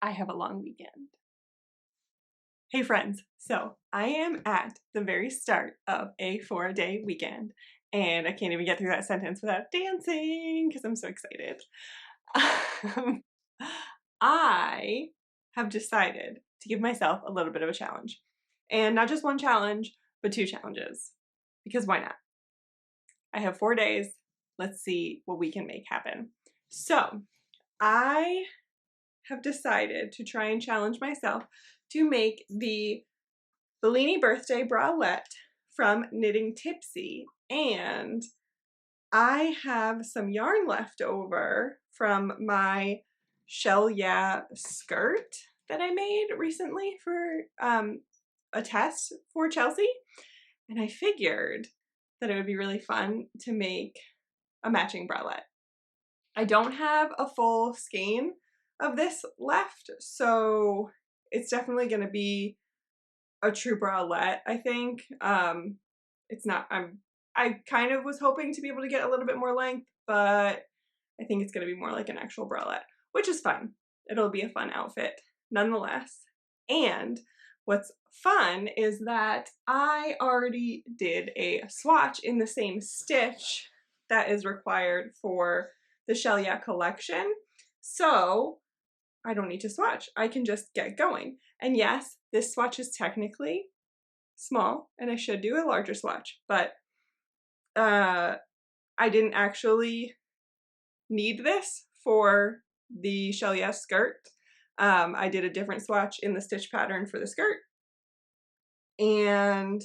I have a long weekend. Hey friends, so I am at the very start of a 4-day weekend and I can't even get through that sentence without dancing because I'm so excited. I have decided to give myself a little bit of a challenge, and not just one challenge, but 2 challenges, because why not? I have 4 days. Let's see what we can make happen. So I have decided to try and challenge myself to make the Bellini birthday bralette from Knitting Tipsy, and I have some yarn left over from my Shell Yeah skirt that I made recently for a test for Chelsea, and I figured that it would be really fun to make a matching bralette. I don't have a full skein of this left, so it's definitely going to be a true bralette, I think. It's not, I kind of was hoping to be able to get a little bit more length, but I think it's going to be more like an actual bralette, which is fun. It'll be a fun outfit nonetheless. And what's fun is that I already did a swatch in the same stitch that is required for the Shell Yeah collection. So I don't need to swatch. I can just get going. And yes, this swatch is technically small and I should do a larger swatch, but I didn't actually need this for the Shell Yeah skirt. I did a different swatch in the stitch pattern for the skirt, and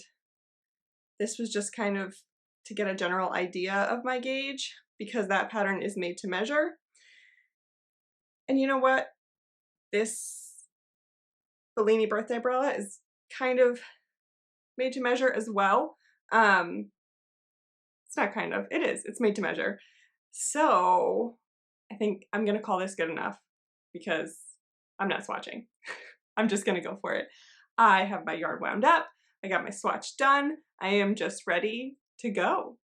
this was just kind of to get a general idea of my gauge because that pattern is made to measure. And you know what? This Bellini birthday bralette is kind of made to measure as well. It's not kind of, it is, it's made to measure. So I think I'm gonna call this good enough because I'm not swatching. I'm just gonna go for it. I have my yarn wound up, I got my swatch done, I am just ready to go.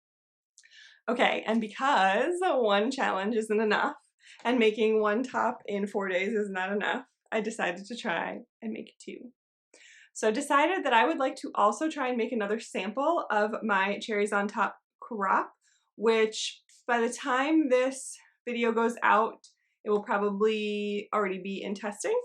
Okay, and because one challenge isn't enough and making one top in 4 days is not enough, I decided to try and make 2. So I decided that I would like to also try and make another sample of my Cherries on Top crop, which by the time this video goes out, it will probably already be in testing.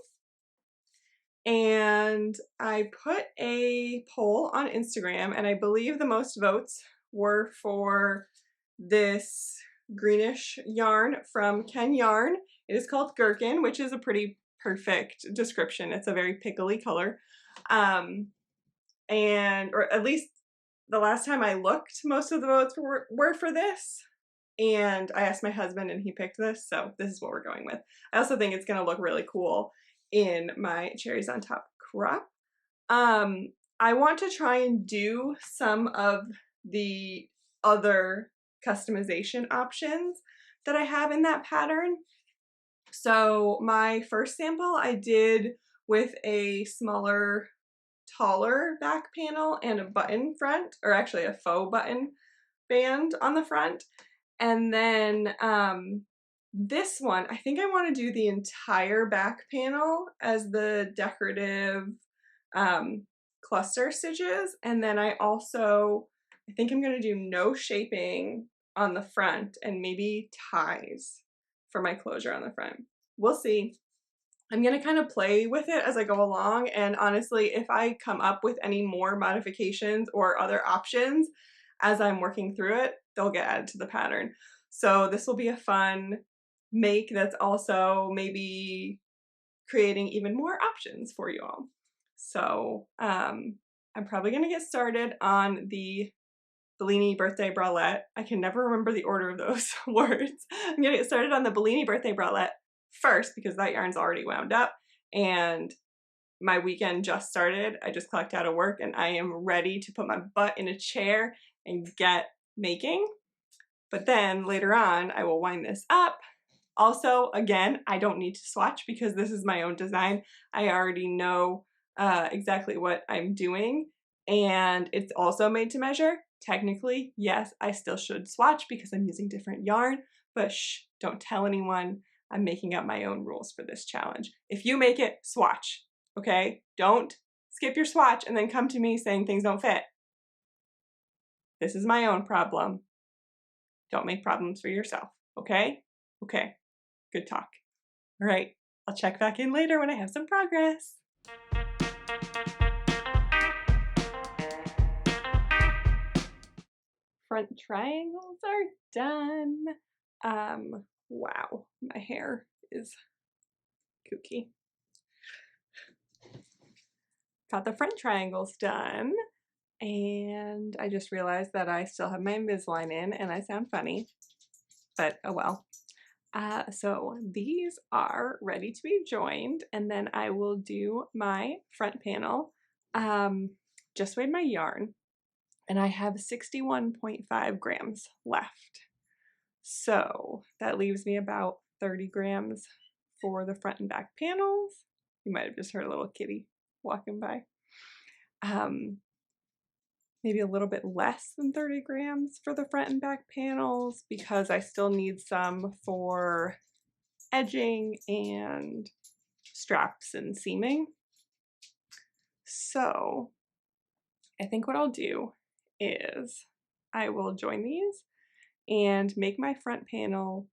And I put a poll on Instagram, and I believe the most votes were for this greenish yarn from Ken Yarn. It is called Gherkin, which is a pretty perfect description. It's a very pickly color. Or at least the last time I looked, most of the votes were for this. And I asked my husband and he picked this, so this is what we're going with. I also think it's gonna look really cool in my Cherries on Top crop. I want to try and do some of the other customization options that I have in that pattern. So my first sample I did with a smaller, taller back panel and a button front, or actually a faux button band on the front. And then this one, I think I want to do the entire back panel as the decorative cluster stitches. And then I think I'm going to do no shaping on the front and maybe ties for my closure on the front. We'll see. I'm going to kind of play with it as I go along, and honestly, if I come up with any more modifications or other options as I'm working through it, they'll get added to the pattern. So this will be a fun make that's also maybe creating even more options for you all. So I'm probably going to get started on the Bellini birthday bralette. I can never remember the order of those words. I'm going to get started on the Bellini birthday bralette first because that yarn's already wound up and my weekend just started. I just clocked out of work and I am ready to put my butt in a chair and get making. But then later on, I will wind this up. Also, again, I don't need to swatch because this is my own design. I already know exactly what I'm doing, and it's also made to measure. Technically, yes, I still should swatch because I'm using different yarn, but shh, don't tell anyone. I'm making up my own rules for this challenge. If you make it, swatch, okay? Don't skip your swatch and then come to me saying things don't fit. This is my own problem. Don't make problems for yourself, okay? Okay, good talk. All right, I'll check back in later when I have some progress. Front triangles are done. Wow, my hair is kooky. Got the front triangles done, and I just realized that I still have my Invisalign in and I sound funny, but oh well. So these are ready to be joined, and then I will do my front panel. Just weighed my yarn, and I have 61.5 grams left. So that leaves me about 30 grams for the front and back panels. You might have just heard a little kitty walking by. Maybe a little bit less than 30 grams for the front and back panels because I still need some for edging and straps and seaming. So I think what I'll do is I will join these and make my front panel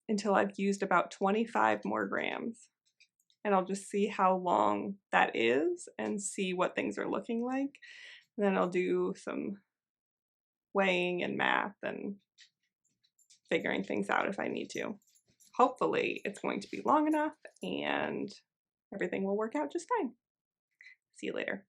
until I've used about 25 more grams. And I'll just see how long that is and see what things are looking like. And then I'll do some weighing and math and figuring things out if I need to. Hopefully it's going to be long enough and everything will work out just fine. See you later.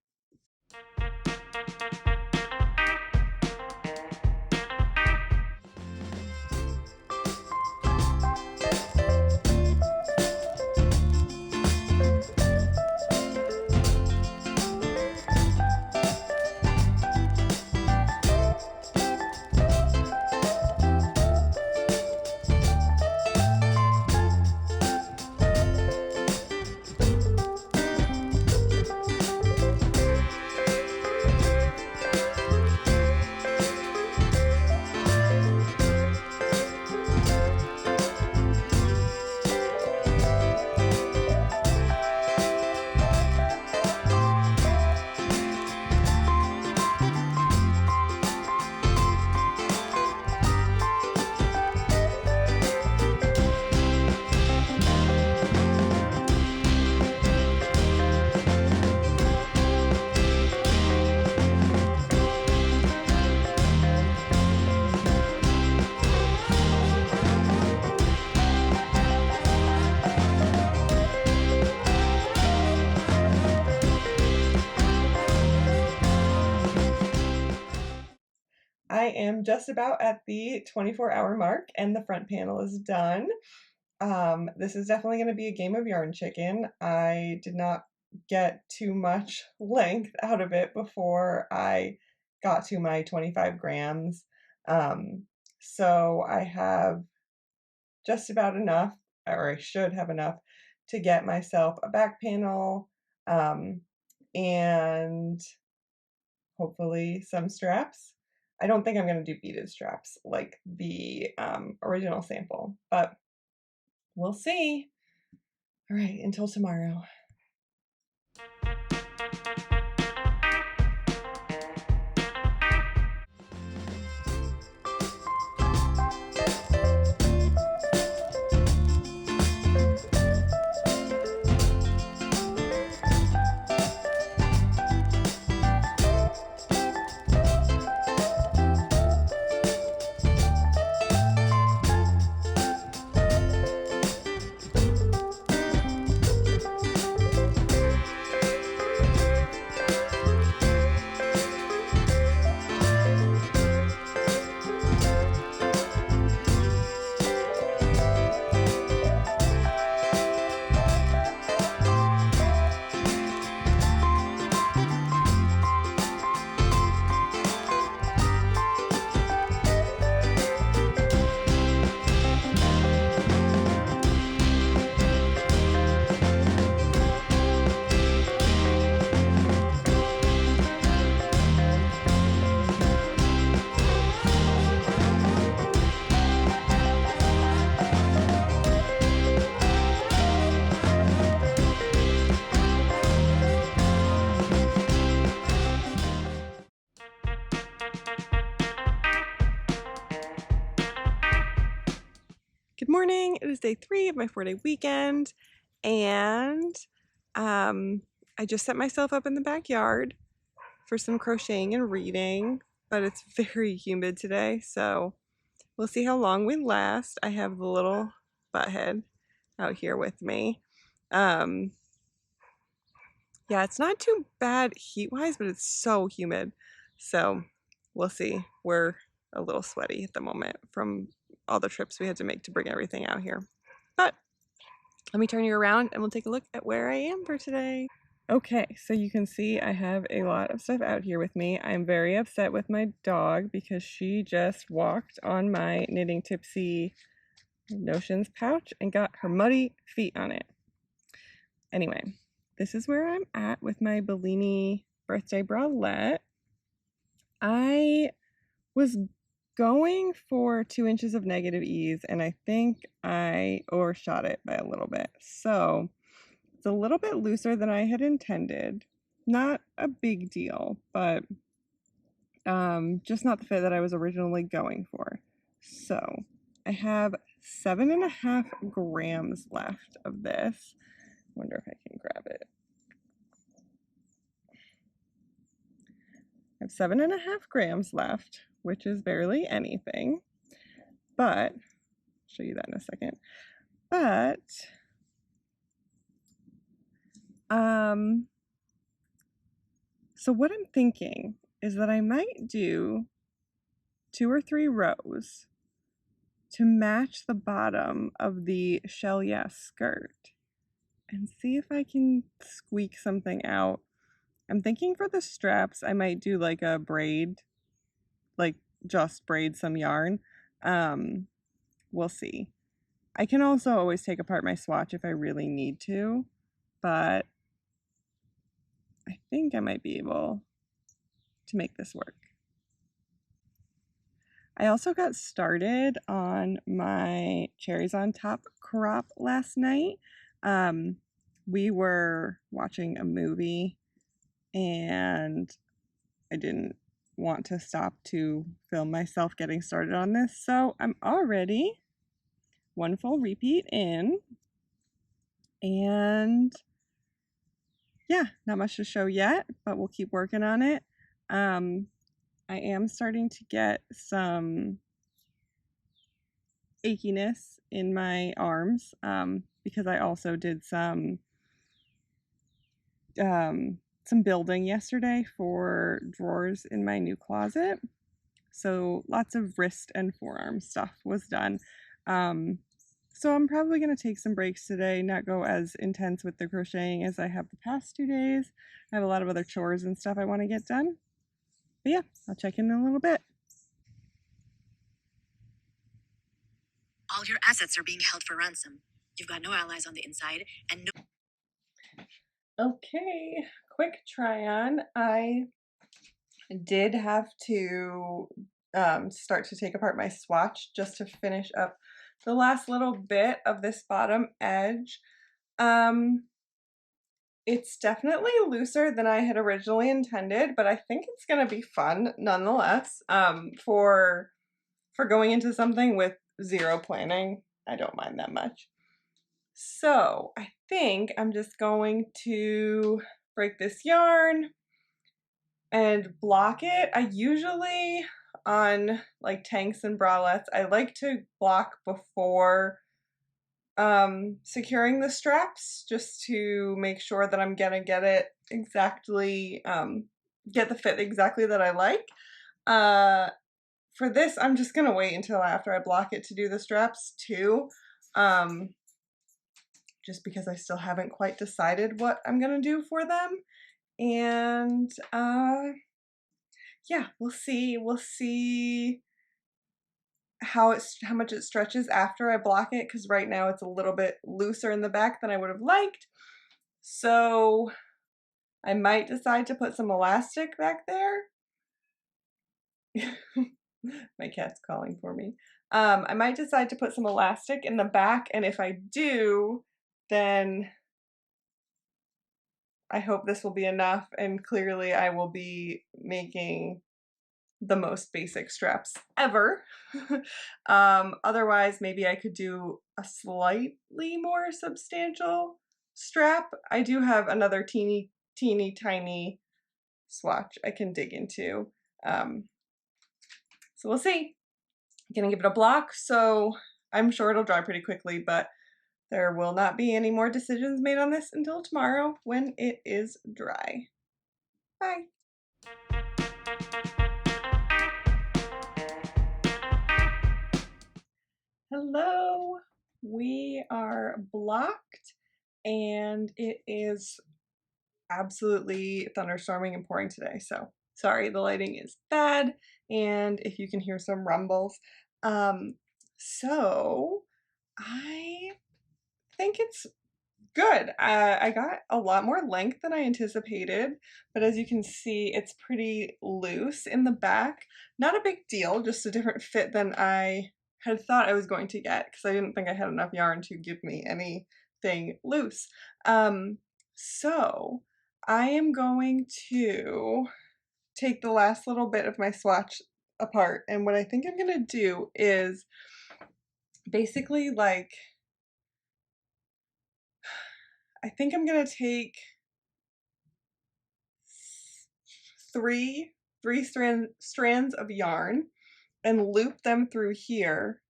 I am just about at the 24-hour mark and the front panel is done. This is definitely going to be a game of yarn chicken. I did not get too much length out of it before I got to my 25 grams. So I have just about enough, or I should have enough, to get myself a back panel and hopefully some straps. I don't think I'm going to do beaded straps like the original sample, but we'll see. All right, until tomorrow. It is day 3 of my 4-day weekend, and I just set myself up in the backyard for some crocheting and reading, but it's very humid today, so we'll see how long we last. I have the little butthead out here with me. Yeah, it's not too bad heat-wise, but it's so humid. So we'll see. We're a little sweaty at the moment from all the trips we had to make to bring everything out here. But let me turn you around and we'll take a look at where I am for today. Okay, so you can see I have a lot of stuff out here with me. I'm very upset with my dog because she just walked on my knitting Tipsy notions pouch and got her muddy feet on it. Anyway, this is where I'm at with my Bellini birthday bralette. I was going for 2 inches of negative ease, and I think I overshot it by a little bit. So it's a little bit looser than I had intended. Not a big deal, but just not the fit that I was originally going for. So I have 7.5 grams left of this. Wonder if I can grab it. I have 7.5 grams left, which is barely anything, but I'll show you that in a second. But so what I'm thinking is that I might do 2 or 3 rows to match the bottom of the Shell Yes skirt and see if I can squeak something out. I'm thinking for the straps, I might do like a braid, like just braid some yarn. We'll see. I can also always take apart my swatch if I really need to, but I think I might be able to make this work. I also got started on my cherries on top crop last night. We were watching a movie and I didn't want to stop to film myself getting started on this, so I'm already 1 full repeat in, and yeah, not much to show yet, but we'll keep working on it. I am starting to get some achiness in my arms because I also did some building yesterday for drawers in my new closet. So lots of wrist and forearm stuff was done. So I'm probably going to take some breaks today, not go as intense with the crocheting as I have the past 2 days. I have a lot of other chores and stuff I want to get done. But yeah, I'll check in a little bit. All your assets are being held for ransom. You've got no allies on the inside and no... Okay, quick try on. I did have to start to take apart my swatch just to finish up the last little bit of this bottom edge. It's definitely looser than I had originally intended, but I think it's gonna be fun nonetheless. For going into something with 0 planning, I don't mind that much. So I think I'm just going to break this yarn and block it. I usually, on like tanks and bralettes, I like to block before securing the straps, just to make sure that I'm gonna get it exactly, get the fit exactly that I like. For this, I'm just gonna wait until after I block it to do the straps too, just because I still haven't quite decided what I'm gonna do for them. And yeah, we'll see how much it stretches after I block it, because right now it's a little bit looser in the back than I would have liked. So I might decide to put some elastic back there. My cat's calling for me. I might decide to put some elastic in the back, and if I do, then I hope this will be enough, and clearly I will be making the most basic straps ever. Otherwise, maybe I could do a slightly more substantial strap. I do have another teeny tiny swatch I can dig into. So we'll see. I'm gonna give it a block, so I'm sure it'll dry pretty quickly, but there will not be any more decisions made on this until tomorrow when it is dry. Bye. Hello, we are blocked and it is absolutely thunderstorming and pouring today. So sorry, the lighting is bad and if you can hear some rumbles. So I think it's good. I got a lot more length than I anticipated, but as you can see, it's pretty loose in the back. Not a big deal, just a different fit than I had thought I was going to get because I didn't think I had enough yarn to give me anything loose. So I am going to take the last little bit of my swatch apart, and what I think I'm gonna do is basically like I think I'm gonna take three strands of yarn and loop them through here.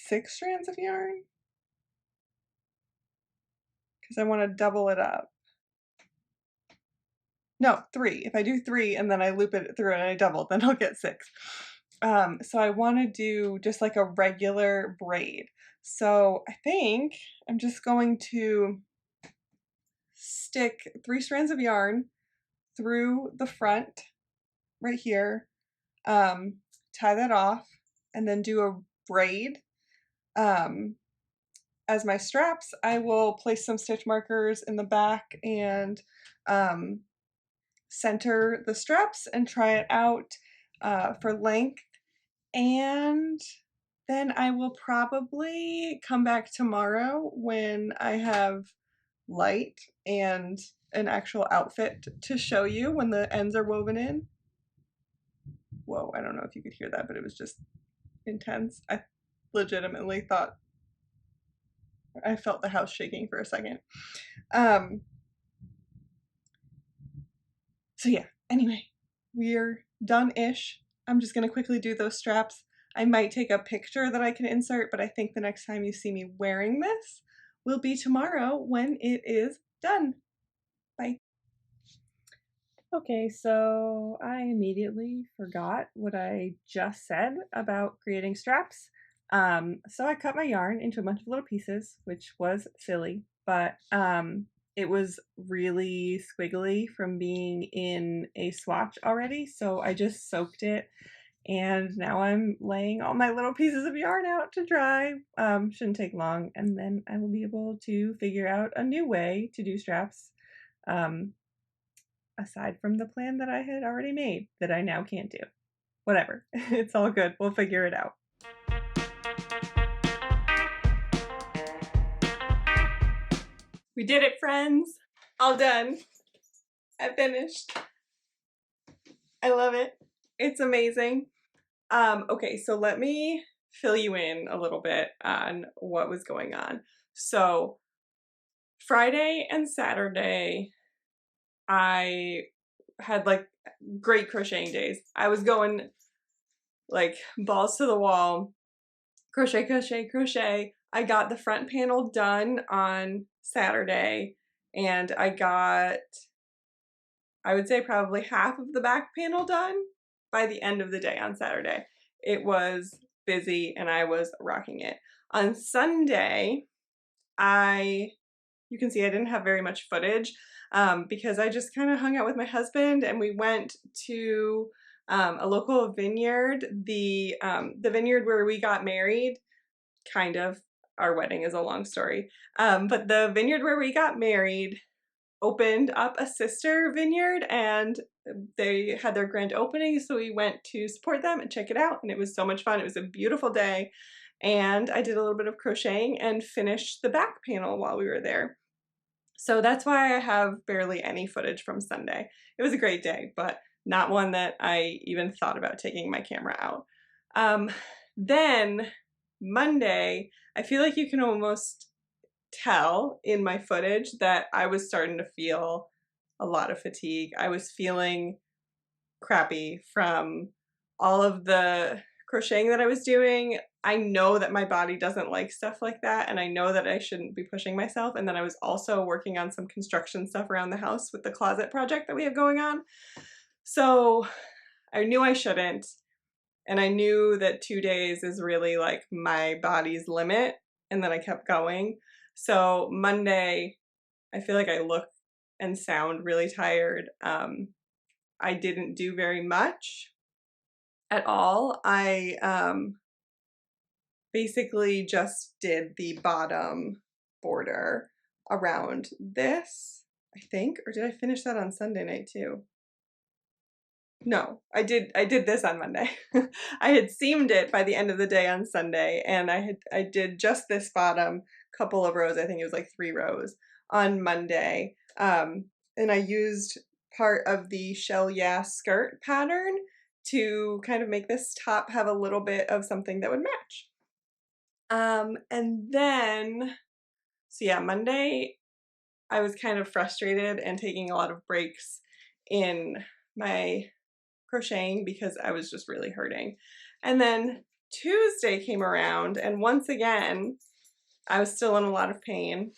6 strands of yarn? Because I want to double it up. No, 3. If I do 3 and then I loop it through and I double, then I'll get 6. So I want to do just like a regular braid. So I think I'm just going to stick 3 strands of yarn through the front right here, tie that off, and then do a braid. As my straps, I will place some stitch markers in the back and center the straps and try it out for length. And then I will probably come back tomorrow when I have light and an actual outfit to show you when the ends are woven in. Whoa, I don't know if you could hear that, but it was just intense. I legitimately thought I felt the house shaking for a second. So yeah, anyway, we're done-ish. I'm just gonna quickly do those straps. I might take a picture that I can insert, but I think the next time you see me wearing this will be tomorrow when it is done. Bye. Okay, so I immediately forgot what I just said about creating straps. So I cut my yarn into a bunch of little pieces, which was silly, but it was really squiggly from being in a swatch already, so I just soaked it, and now I'm laying all my little pieces of yarn out to dry. Shouldn't take long, and then I will be able to figure out a new way to do straps, aside from the plan that I had already made that I now can't do. Whatever, it's all good, we'll figure it out. We did it, friends. All done. I finished. I love it. It's amazing. Okay, so let me fill you in a little bit on what was going on. So Friday and Saturday, I had like great crocheting days. I was going like balls to the wall, crochet, crochet, crochet. I got the front panel done on Saturday, and I got, I would say probably half of the back panel done by the end of the day on Saturday. It was busy and I was rocking it. On Sunday, you can see I didn't have very much footage because I just kind of hung out with my husband and we went to a local vineyard, the vineyard where we got married, kind of. Our wedding is a long story. But the vineyard where we got married opened up a sister vineyard and they had their grand opening, so we went to support them and check it out, and it was so much fun. It was a beautiful day, and I did a little bit of crocheting and finished the back panel while we were there. So that's why I have barely any footage from Sunday. It was a great day, but not one that I even thought about taking my camera out. Then Monday, I feel like you can almost tell in my footage that I was starting to feel a lot of fatigue. I was feeling crappy from all of the crocheting that I was doing. I know that my body doesn't like stuff like that, and I know that I shouldn't be pushing myself. And then I was also working on some construction stuff around the house with the closet project that we have going on. So I knew I shouldn't, and I knew that 2 days is really like my body's limit, and then I kept going. So Monday, I feel like I look and sound really tired. I didn't do very much at all. I basically just did the bottom border around this, I think, or did I finish that on Sunday night too? No, I did this on Monday. I had seamed it by the end of the day on Sunday, and I did just this bottom couple of rows, I think it was like 3 rows on Monday. And I used part of the Shell Yeah skirt pattern to kind of make this top have a little bit of something that would match. And then, so yeah, Monday I was kind of frustrated and taking a lot of breaks in my crocheting because I was just really hurting. And then Tuesday came around, and once again, I was still in a lot of pain,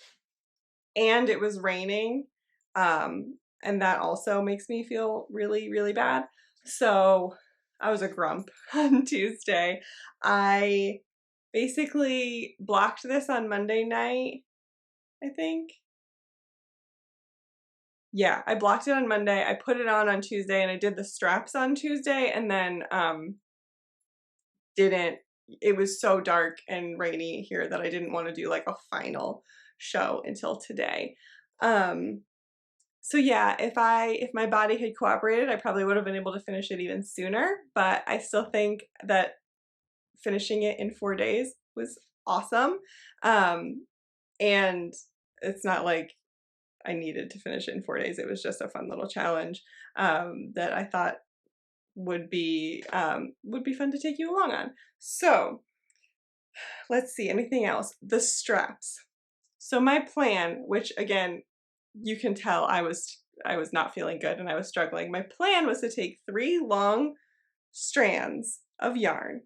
and it was raining. And that also makes me feel really, really bad. So I was a grump on Tuesday. I basically blocked this on Monday night, I think. Yeah, I blocked it on Monday. I put it on Tuesday, and I did the straps on Tuesday, and then it was so dark and rainy here that I didn't want to do like a final show until today. So yeah, if my body had cooperated, I probably would have been able to finish it even sooner, but I still think that finishing it in 4 days was awesome. And it's not like I needed to finish it in 4 days. It was just a fun little challenge that I thought would be fun to take you along on. So let's see, anything else? The straps. So my plan, which again, you can tell I was not feeling good and I was struggling. My plan was to take 3 long strands of yarn,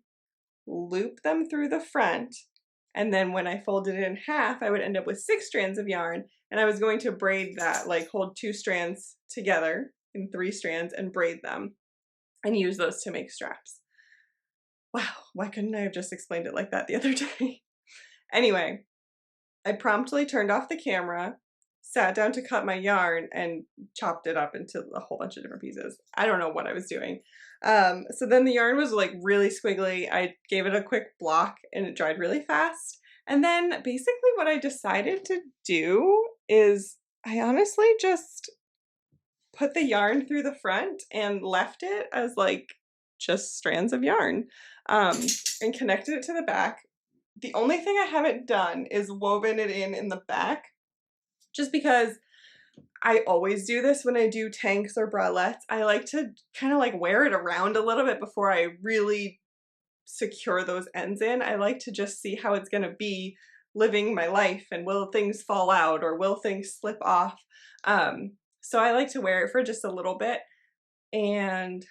loop them through the front, and then when I folded it in half, I would end up with 6 strands of yarn, and I was going to braid that, like hold 2 strands together in 3 strands and braid them and use those to make straps. Wow, why couldn't I have just explained it like that the other day? Anyway, I promptly turned off the camera, sat down to cut my yarn, and chopped it up into a whole bunch of different pieces. I don't know what I was doing. So then the yarn was like really squiggly. I gave it a quick block and it dried really fast. And then basically what I decided to do is I honestly just put the yarn through the front and left it as like just strands of yarn and connected it to the back. The only thing I haven't done is woven it in the back, just because I always do this when I do tanks or bralettes. I like to kind of like wear it around a little bit before I really secure those ends in. I like to just see how it's going to be living my life, and will things fall out or will things slip off. So I like to wear it for just a little bit and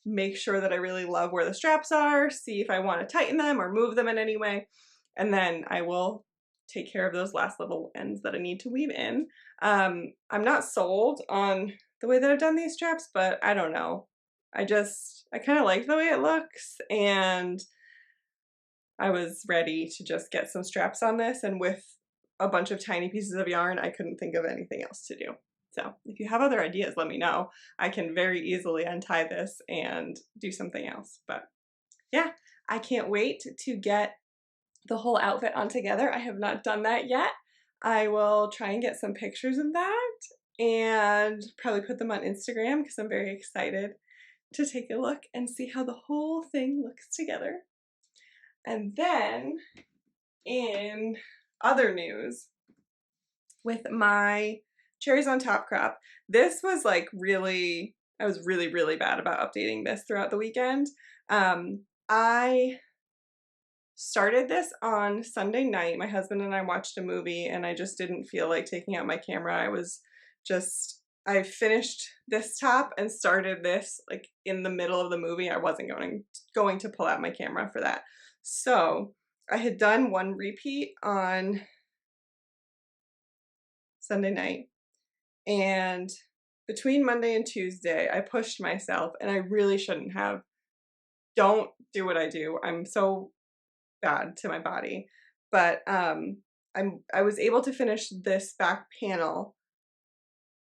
make sure that I really love where the straps are, see if I want to tighten them or move them in any way, and then I will take care of those last little ends that I need to weave in. I'm not sold on the way that I've done these straps, but I don't know. I kind of like the way it looks, and I was ready to just get some straps on this, and with a bunch of tiny pieces of yarn, I couldn't think of anything else to do. So if you have other ideas, let me know. I can very easily untie this and do something else. But yeah, I can't wait to get the whole outfit on together. I have not done that yet. I will try and get some pictures of that and probably put them on Instagram because I'm very excited to take a look and see how the whole thing looks together. And then in other news, with my Cherries on Top crop, this was like really, I was really, really bad about updating this throughout the weekend. I started this on Sunday night. My husband and I watched a movie and I just didn't feel like taking out my camera. I finished this top and started this like in the middle of the movie. I wasn't going to pull out my camera for that. So I had done one repeat on Sunday night, and between Monday and Tuesday, I pushed myself, and I really shouldn't have. Don't do what I do. I'm so bad to my body. But I was able to finish this back panel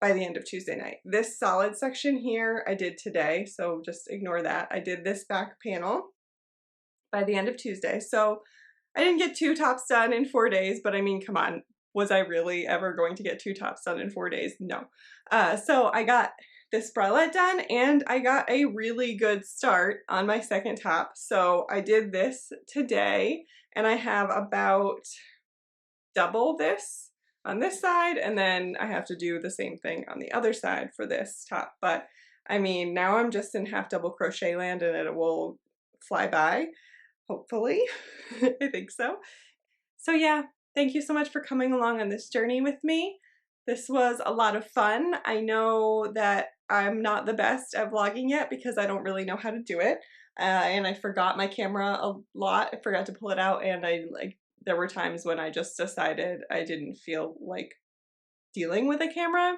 by the end of Tuesday night. This solid section here I did today, so just ignore that. I did this back panel by the end of Tuesday. So I didn't get 2 tops done in 4 days, but I mean, come on. Was I really ever going to get 2 tops done in 4 days? No. So I got this bralette done and I got a really good start on my second top. So I did this today and I have about double this on this side, and then I have to do the same thing on the other side for this top. But I mean, now I'm just in half double crochet land and it will fly by, hopefully. I think so. So yeah, thank you so much for coming along on this journey with me. This was a lot of fun. I know that I'm not the best at vlogging yet because I don't really know how to do it. And I forgot my camera a lot. I forgot to pull it out, and there were times when I just decided I didn't feel like dealing with a camera.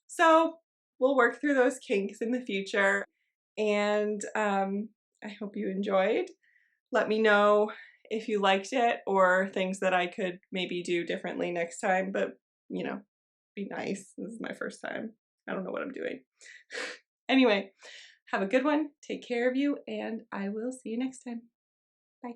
So we'll work through those kinks in the future. And I hope you enjoyed. Let me know if you liked it or things that I could maybe do differently next time, but you know, be nice. This is my first time. I don't know what I'm doing. Anyway, have a good one. Take care of you, and I will see you next time. Bye.